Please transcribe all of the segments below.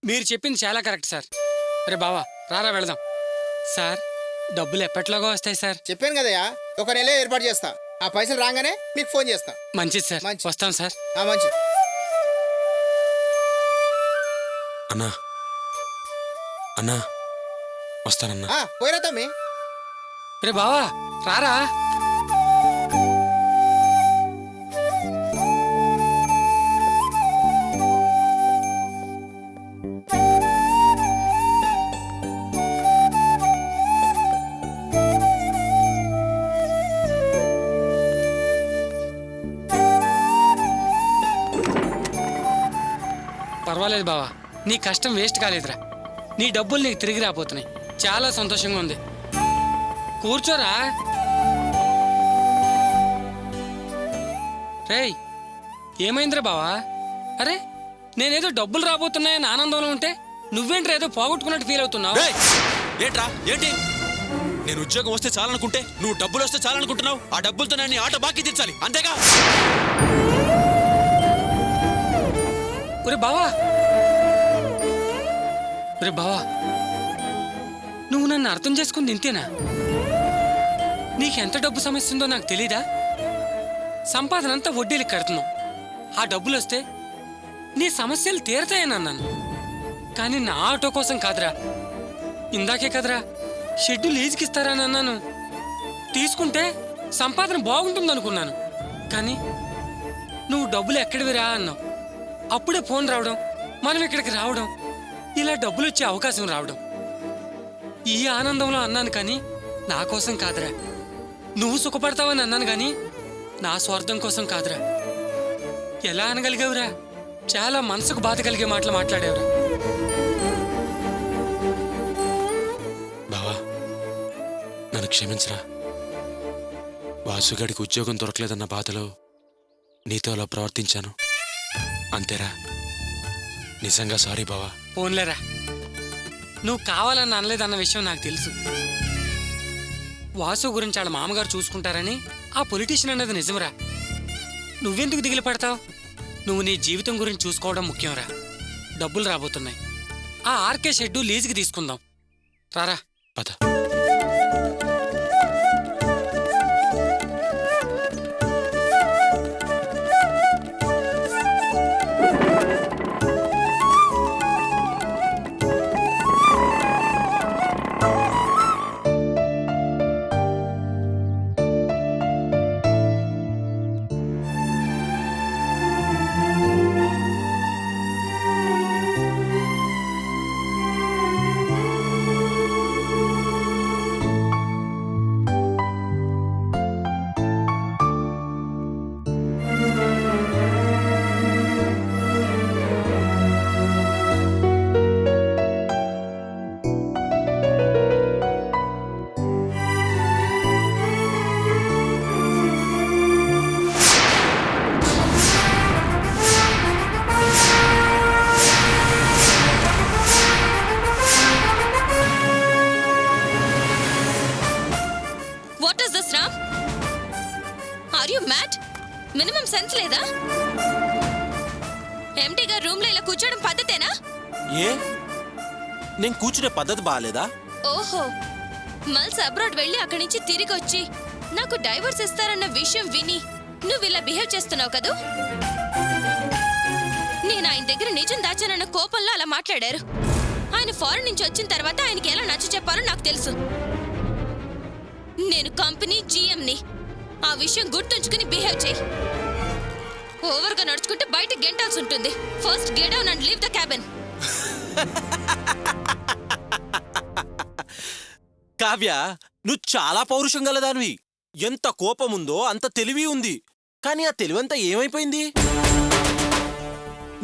మీరు చెప్పింది చాలా కరెక్ట్ సార్. అరే బావా రారా వెళదాం. సార్ డబ్బులు ఎప్పట్లాగా వస్తాయి సార్? చెప్పాను కదయ్యా, ఒక నెల ఏర్పాటు చేస్తా. ఆ పైసలు రాగానే మీకు ఫోన్ చేస్తా. మంచిది సార్, మంచిది. వస్తాం సార్. మంచిది. అన్నా అన్నా వస్తానన్నా. పోయిరా తమ్మి. రే బావా రారా. పర్వాలేదు బావా, నీ కష్టం వేస్ట్ కాలేదురా. నీ డబ్బులు నీకు తిరిగి రాబోతున్నాయి. చాలా సంతోషంగా ఉంది. కూర్చోరా. రేయ్ ఏమైందిరా బావా? అరే నేనేదో డబ్బులు రాబోతున్నాయని ఆనందంలో ఉంటే నువ్వేంట్రా ఏదో పోగొట్టుకున్నట్టు ఫీల్ అవుతున్నావు? ఏంట్రా ఏంటి? నేను ఉద్యోగం వస్తే చాలనుకుంటే నువ్వు డబ్బులు వస్తే చాలనుకుంటున్నావు. ఆ డబ్బులతో నేను ఆటో బాకీ తీర్చాలి, అంతేగా? ఒరే బావా, ఒరే బావా, నువ్వు నన్ను అర్థం చేసుకుంది ఇంతేనా? నీకెంత డబ్బు సమస్య ఉందో నాకు తెలీదా? సంపాదన అంతా వడ్డీలకు కడుతున్నావు. ఆ డబ్బులు వస్తే నీ సమస్యలు తీరతాయని అన్నాను, కానీ నా ఆటో కోసం కాదురా. ఇందాకే కదరా షెడ్యూల్ లీజుకి ఇస్తారని అన్నాను. తీసుకుంటే సంపాదన బాగుంటుందనుకున్నాను, కానీ నువ్వు డబ్బులు ఎక్కడివిరా అన్నావు. అప్పుడే ఫోన్ రావడం, మనం ఇక్కడికి రావడం, ఇలా డబ్బులు వచ్చే అవకాశం రావడం, ఈ ఆనందంలో అన్నాను కానీ నా కోసం కాదురా. నువ్వు సుఖపడతావని అన్నాను కానీ నా స్వార్థం కోసం కాదురా. ఎలా అనగలిగావురా? చాలా మనసుకు బాధ కలిగే మాటలు మాట్లాడేవురా. బావా నన్ను క్షమించరా. వాసుగాడికి ఉద్యోగం దొరకలేదన్న బాధలో నీతో అలా ప్రవర్తించాను, అంతేరా. నిజంగా సారీ బావా. పోన్లేరా, నువ్వు కావాలని అనలేదన్న విషయం నాకు తెలుసు. వాసు గురించి వాళ్ళ మామగారు చూసుకుంటారని ఆ పొలిటీషియన్ అన్నది నిజంరా. నువ్వెందుకు దిగులు పడతావు? నువ్వు నీ జీవితం గురించి చూసుకోవడం ముఖ్యంరా. డబ్బులు రాబోతున్నాయి. ఆ ఆర్కే షెడ్డు లీజుకి తీసుకుందాం. రారా పద. మినిమం సెన్స్ లేదా? ఎంటీ గారు రూమ్ లో ఇలా కూర్చోవడం పద్ధతేనా? ఏ నేను కూర్చునే పద్ధతి బాలేదా? ఓహో, మల్స్ అబ్రాడ్ వెళ్ళి అక్కడి నుంచి తిరిగి వచ్చి నాకు డైవర్స్ ఇస్తారన్న విషయం విని నువ్వు ఇలా బిహేవ్ చేస్తున్నావు కదూ. నేను ఆయన దగ్గర నిజం దాచానన్న కోపంలో అలా మాట్లాడారు. ఆయన ఫారెన్ నుంచి వచ్చిన తర్వాత ఆయనకి ఎలా నచ్చ చెప్పాలో నాకు తెలుసు. నేను కంపెనీ జీఎంని. ఆ విషయం గుర్తుంచుకుని బిహేవ్ చేయి. ఓవర్గా నడుచుకుంటే బయట గెంటాల్సి ఉంటుంది. First get down and leave the cabin. Kavya, నువ్వు చాలా పౌరుషం గలదానివి. ఎంత కోపముందో అంత తెలివి ఉంది. కానీ ఆ తెలివంతా ఏమైపోయింది?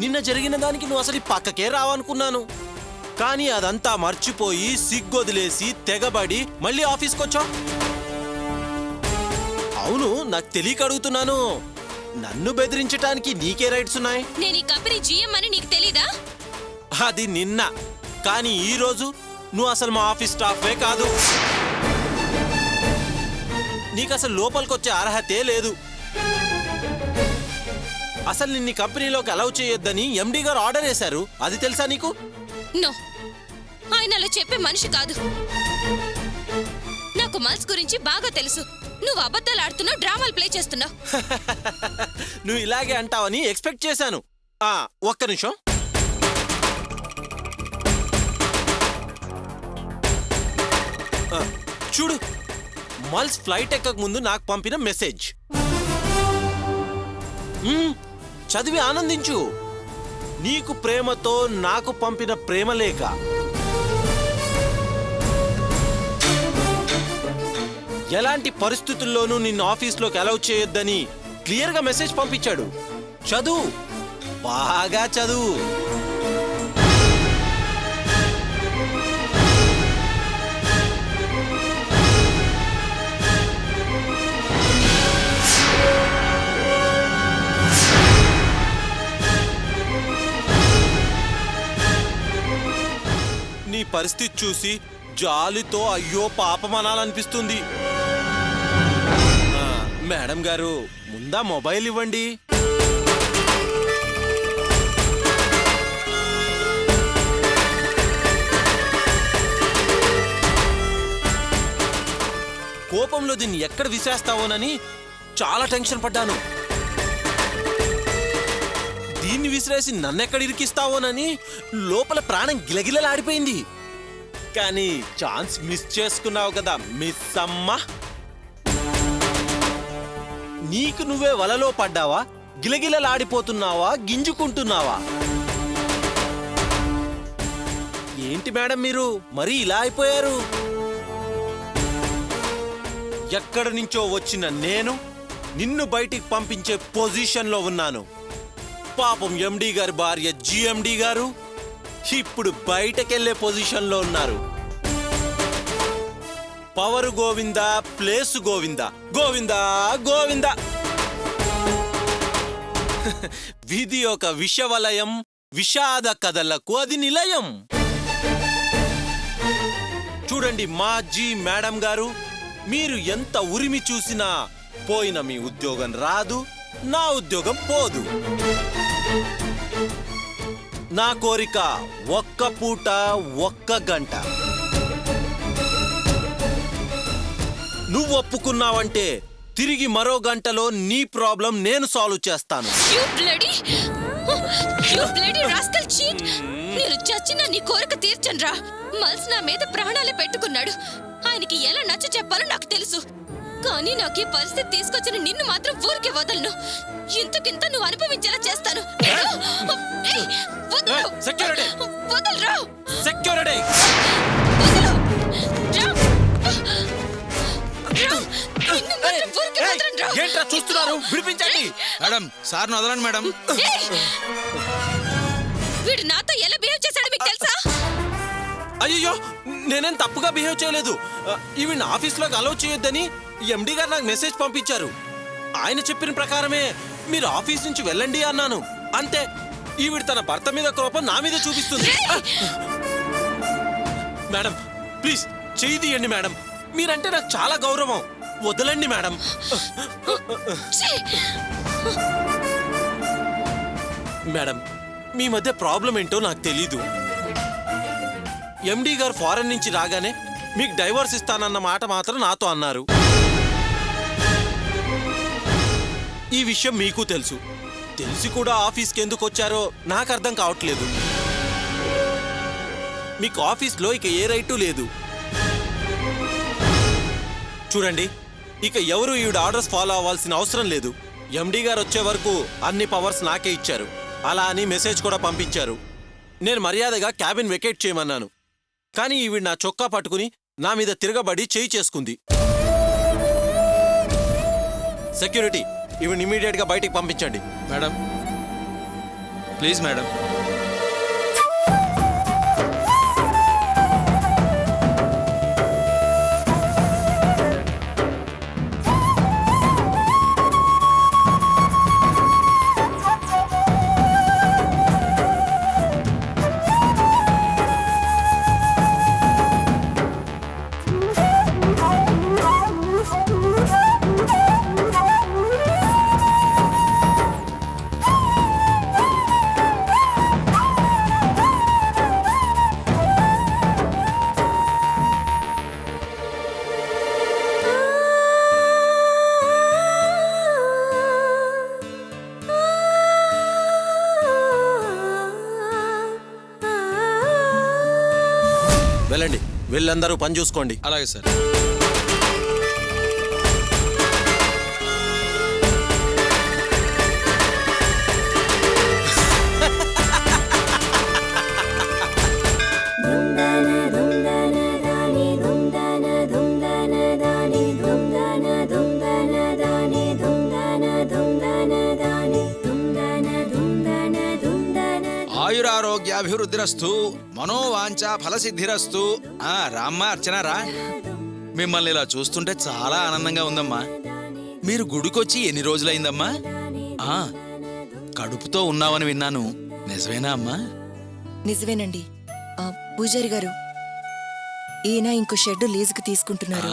నిన్న జరిగిన దానికి నువ్వు అసలు పక్కకే రావనుకున్నాను. కానీ అదంతా మర్చిపోయి సిగ్గొదిలేసి తెగబడి మళ్ళీ ఆఫీస్కొచ్చావు. అవును, నాకు తెలియక అడుగుతున్నాను. నన్ను బెదిరించడానికి నీకే రైట్స్ ఉన్నాయి? నేను ఈ కంపెనీ జీఎం అని నీకు తెలీదా? అది నిన్న. కానీ ఈ రోజు నువ్వు అసలు మా ఆఫీస్ స్టాఫే కాదు. నీకు అసలు లోపలికొచ్చే అర్హతే లేదు. అసలు నిన్ను కంపెనీలోకి అలౌ చేయొద్దని ఎండీ గారు ఆర్డర్ వేశారు. అది తెలుసా నీకు? నో, ఆయన అలా చెప్పే మనిషి కాదు. నాకు మల్స్ గురించి బాగా తెలుసు. నువ్వు అబద్ధాలు ఆడుతున్నావు, డ్రామాలు ప్లే చేస్తున్నావు. నువ్వు ఇలాగే అంటావని ఎక్స్పెక్ట్ చేశాను. ఒక్క నిమిషం. చూడు, మల్స్ ఫ్లైట్ ఎక్కక ముందు నాకు పంపిన మెసేజ్. చదివి ఆనందించు. నీకు ప్రేమతో నాకు పంపిన ప్రేమలేఖ. ఎలాంటి పరిస్థితుల్లోనూ నిన్ను ఆఫీస్లోకి అలౌ చేయొద్దని క్లియర్గా మెసేజ్ పంపించాడు. చదువు, బాగా చదువు. నీ పరిస్థితి చూసి జాలితో అయ్యో పాపమనాలనిపిస్తుంది. మేడం గారు, ముందా మొబైల్ ఇవ్వండి. కోపంలో దీన్ని ఎక్కడ విసిరేస్తావోనని చాలా టెన్షన్ పడ్డాను. దీన్ని విసిరేసి నన్నెక్కడ ఇరికిస్తావోనని లోపల ప్రాణం గిలగిలలాడిపోయింది. కానీ ఛాన్స్ మిస్ చేసుకున్నావు కదా మిస్ అమ్మా. నీకు నువ్వే వలలో పడ్డావా, గిలగిలలాడిపోతున్నావా, గింజుకుంటున్నావా? ఏంటి మేడం మీరు మరీ ఇలా అయిపోయారు? ఎక్కడి నుంచో వచ్చిన నేను నిన్ను బయటికి పంపించే పొజిషన్లో ఉన్నాను. పాపం ఎండి గారి భార్య జిఎండి గారు ఇప్పుడు బయటకెళ్లే పొజిషన్లో ఉన్నారు. Power Govinda, place Govinda, Govinda Govinda. విధి ఒక విషవలయం, విషాద కథలకు అది నిలయం. చూడండి మాజీ మేడం గారు, మీరు ఎంత ఉరిమి చూసినా పోయిన మీ ఉద్యోగం రాదు, నా ఉద్యోగం పోదు. నా కోరిక ఒక్క పూట ఒక్క గంట. నువ్వు ఒప్పుకున్నావంటే తిరిగి మరో గంటలో నీ ప్రాబ్లం నేను సాల్వ్ చేస్తాను. నేను చచ్చినా నీ కోరిక తీర్చనురా. మల్స్ నా మీద ప్రాణాలే పెట్టుకున్నాడు. ఆయనకి ఎలా నచ్చ చెప్పాలో నాకు తెలుసు. కానీ నాకు ఈ పరిస్థితి తీసుకొచ్చిన నిన్ను మాత్రం ఊరికే వదలను. ఇంతకింత నువ్వు అనుభవించేలా చేస్తాను. సెక్యూరిటీ, వదలరా. సెక్యూరిటీ. ఏంట్రా చూస్తున్నారు? విడిపించండి. మేడం, సార్ వదలండి మేడం. వీడు నాతో ఎలా బిహేవ్ చేశాడో మీకు తెలుసా? అయ్యో, నేనేం తప్పుగా బిహేవ్ చేయలేదు. ఈవిడ ఆఫీస్లోకి అలౌ చేయొద్దని ఎండి గారు నాకు మెసేజ్ పంపించారు. ఆయన చెప్పిన ప్రకారమే మీరు ఆఫీస్ నుంచి వెళ్ళండి అన్నాను. అంతే. ఈవిడ తన భర్త మీద కోపం నా మీద చూపిస్తుంది. మేడం ప్లీజ్ చెయ్యి తీయండి మేడం. మీరంటే నాకు చాలా గౌరవం. వదలండి మేడం. మేడం, మీ మధ్య ప్రాబ్లం ఏంటో నాకు తెలీదు. ఎండి గారు ఫారెన్ నుంచి రాగానే మీకు డైవర్స్ ఇస్తానన్న మాట మాత్రం నాతో అన్నారు. ఈ విషయం మీకు తెలుసు. తెలిసి కూడా ఆఫీస్కి ఎందుకు వచ్చారో నాకు అర్థం కావట్లేదు. మీకు ఆఫీస్లో ఇక ఏ రైటు లేదు. చూడండి, ఇక ఎవరు ఈవిడ ఆర్డర్స్ ఫాలో అవ్వాల్సిన అవసరం లేదు. ఎండి గారు వచ్చే వరకు అన్ని పవర్స్ నాకే ఇచ్చారు. అలా అని మెసేజ్ కూడా పంపించారు. నేను మర్యాదగా క్యాబిన్ వెకేట్ చేయమన్నాను. కానీ ఈవిడ నా చొక్కా పట్టుకుని నా మీద తిరగబడి చేయి చేసుకుంది. సెక్యూరిటీ, ఈవిడ ఇమీడియట్ గా బయటికి పంపించండి. Madam please madam. వీళ్ళందరూ పని చూసుకోండి. అలాగే సార్. ఆయురారోగ్యాభివృద్ధిరస్తు, మనోవాంఛ ఫలసిద్ధిరస్తు. రామ్మా అర్చన రా. మిమ్మల్ని ఇలా చూస్తుంటే చాలా ఆనందంగా ఉందమ్మా. మీరు గుడికొచ్చి ఎన్ని రోజులైందమ్మా? కడుపుతో ఉన్నావని విన్నాను, నిజమేనా అమ్మా? నిజమేనండి. పూజారి గారు, ఈయన ఇంకో షెడ్ లీజుకు తీసుకుంటున్నారు.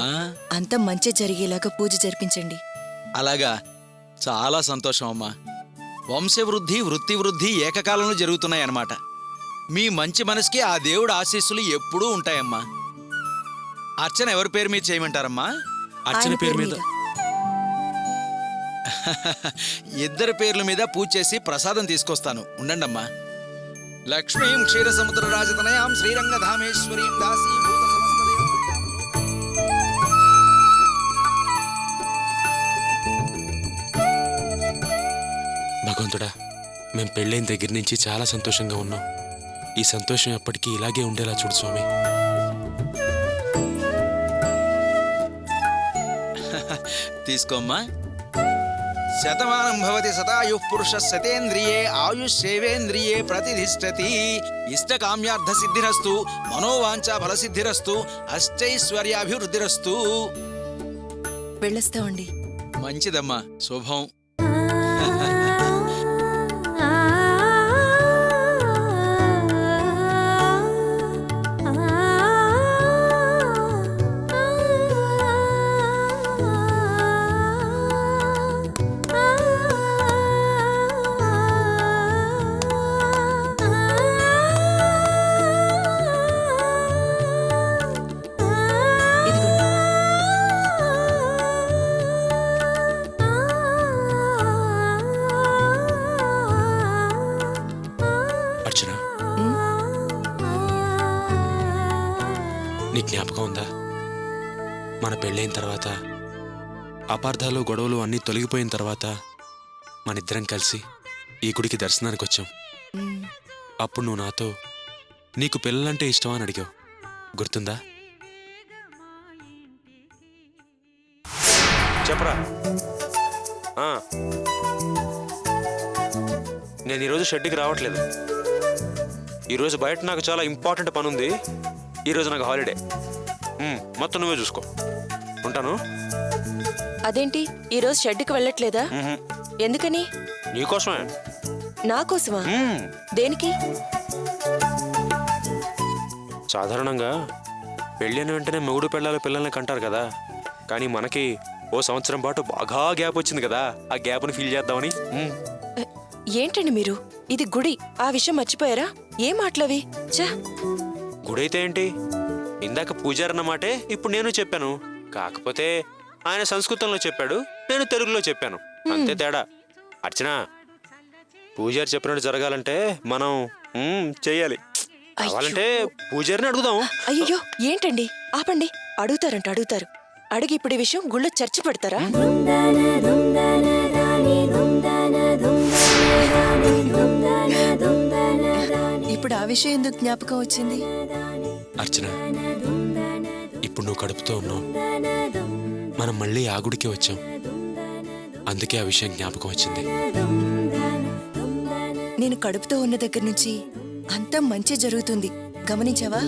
అంతా మంచి జరిగేలాగా పూజ జరిపించండి. అలాగా, చాలా సంతోషం అమ్మా. వంశవృద్ధి వృత్తి వృద్ధి ఏకకాలంలో జరుగుతున్నాయన్నమాట. మీ మంచి మనసుకి ఆ దేవుడు ఆశీస్సులు ఎప్పుడూ ఉంటాయమ్మా. అర్చన ఎవరి పేరు మీద చేయమంటారమ్మా? అర్చన పేరు మీద. ఇద్దరి పేర్ల మీద పూజ చేసి ప్రసాదం తీసుకొస్తాను, ఉండండమ్మా. లక్ష్మీం క్షీరసముద్ర రాజతనయాం శ్రీరంగధామేశ్వరీం దాసీభూత సమస్తదేవ. భగవంతుడా, మేం పెళ్ళైన దగ్గర నుంచి చాలా సంతోషంగా ఉన్నాం. ఈ సంతోషం ఎప్పటికీ ఇలాగే ఉండేలా చూడు స్వామి. తీసుకోమ్మా. శతమానం భవతి శతాయుః పురుషः శతేంద్రియే ఆయుష్యేవేంద్రియే ప్రతిధిష్టతి. ఇష్టకామ్యార్థ సిద్ధిరస్తు, మనోవాంఛా ఫలసిద్ధిరస్తు, అష్టైశ్వర్యాభివృద్ధిరస్తు. వెళ్ళొస్తామండి. మంచిదమ్మా, శుభం. అర్చన, నీ జ్ఞాపకం ఉందా? మన పెళ్ళైన తర్వాత, అపార్థాలు గొడవలు అన్నీ తొలగిపోయిన తర్వాత మనిద్దరం కలిసి ఈ గుడికి దర్శనానికి వచ్చాం. అప్పుడు నువ్వు నాతో నీకు పిల్లలంటే ఇష్టమా అని అడిగావు, గుర్తుందా? చెప్పరా. నేను ఈరోజు షెడ్కి రావట్లేదు. ఈరోజు బయట నాకు చాలా ఇంపార్టెంట్ పని ఉంది. ఈరోజు నాకు హాలిడే. మొత్తం నువ్వే చూసుకో. ఉంటాను. అదేంటి ఈరోజు షెడ్కి వెళ్ళట్లేదా? ఎందుకని? నీకోసమే. నాకోసమా? దేనికి? సాధారణంగా పెళ్ళైన వెంటనే మొగుడు పెళ్ళాలి పిల్లల్ని కంటారు కదా, కానీ మనకి ఓ సంవత్సరం పాటు బాగా గ్యాప్ వచ్చింది కదా, ఆ గ్యాప్ని ఫీల్ చేద్దామని. ఏంటండి మీరు? ఇది గుడి, ఆ విషయం మర్చిపోయారా? ఏం మాటలవి? గుడైతే ఏంటి, ఇందాక పూజారి అన్నమాటే ఇప్పుడు నేను చెప్పాను. కాకపోతే ఆయన సంస్కృతంలో చెప్పాడు, నేను తెలుగులో చెప్పాను, అంతే తేడా. అర్చన, పూజారి చెప్పినట్టు జరగాలంటే మనం చెయ్యాలి. కావాలంటే పూజారిని అడుగుదాం. అయ్యో ఏంటండి, ఆపండి. అడుగుతారు. అడిగి ఇప్పుడు ఈ విషయం గుళ్ళో చర్చ పెడతారా? ఇప్పుడు ఆ విషయం ఎందుకు జ్ఞాపకం వచ్చింది? అర్చన, ఇప్పుడు నువ్వు కడుపుతో ఉన్నావు, మనం మళ్ళీ ఆ గుడికి వచ్చాం, అందుకే ఆ విషయం జ్ఞాపకం వచ్చింది. నేను కడుపుతో ఉన్న దగ్గర నుంచి అంతా మంచి జరుగుతుంది, గమనించావా?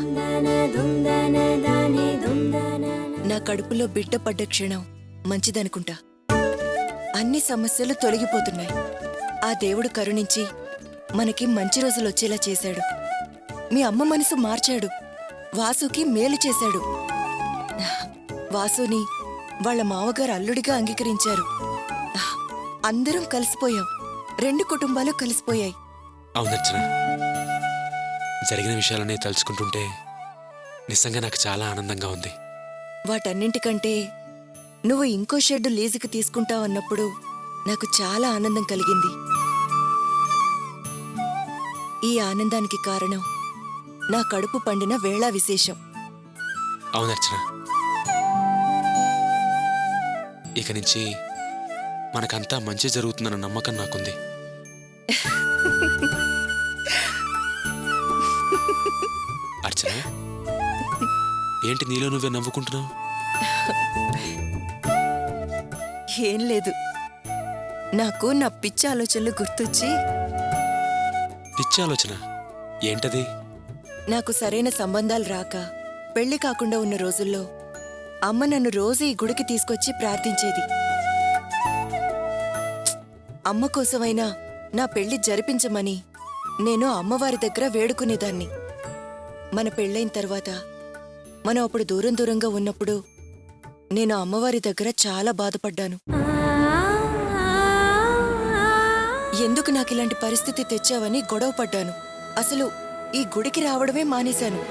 నా కడుపులో బిడ్డ పడ్డ క్షణం మంచిదనుకుంటా. అన్ని సమస్యలు తొలగిపోతున్నాయి. ఆ దేవుడు కరుణించి మనకి మంచి రోజులు వచ్చేలా చేశాడు. మీ అమ్మ మనసు మార్చాడు, వాసుకి మేలు చేశాడు. వాసుని వాళ్ళ మావగారు అల్లుడిగా అంగీకరించారు. అందరం కలిసిపోయాం, 2 కుటుంబాలు కలిసిపోయాయి. అవునర్చన, జరిగిన విషయాలనే తలుచుకుంటుంటే నిజంగా నాకు చాలా ఆనందంగా ఉంది. వాటన్నింటికంటే నువ్వు ఇంకో షెడ్ లీజుకి తీసుకుంటావన్నప్పుడు నాకు చాలా ఆనందం కలిగింది. ఈ ఆనందానికి కారణం నా కడుపు పండిన వేళా విశేషం. అవును అర్చన, ఇక నుంచి మనకంతా మంచి జరుగుతుందన్న నమ్మకం నాకుంది. అర్చన, ఏంటి నీలో నువ్వే నవ్వుకుంటున్నావు? ఏం లేదు, నాకు నా పిచ్చి ఆలోచనలు గుర్తొచ్చి. పిచ్చి ఆలోచన ఏంటది? నాకు సరైన సంబంధాలు రాక పెళ్లి కాకుండా ఉన్న రోజుల్లో అమ్మ నన్ను రోజు ఈ గుడికి తీసుకొచ్చి ప్రార్థించేది. అమ్మ కోసమైనా నా పెళ్లి జరిపించమని నేను అమ్మవారి దగ్గర వేడుకునేదాన్ని. మన పెళ్ళైన తర్వాత మనం అప్పుడు దూరం దూరంగా ఉన్నప్పుడు నేను అమ్మవారి దగ్గర చాలా బాధపడ్డాను. ఎందుకు నాకు ఇలాంటి పరిస్థితి తెచ్చావని గొడవ పడ్డాను. అసలు ఈ గుడికి రావడమే మానేశాను.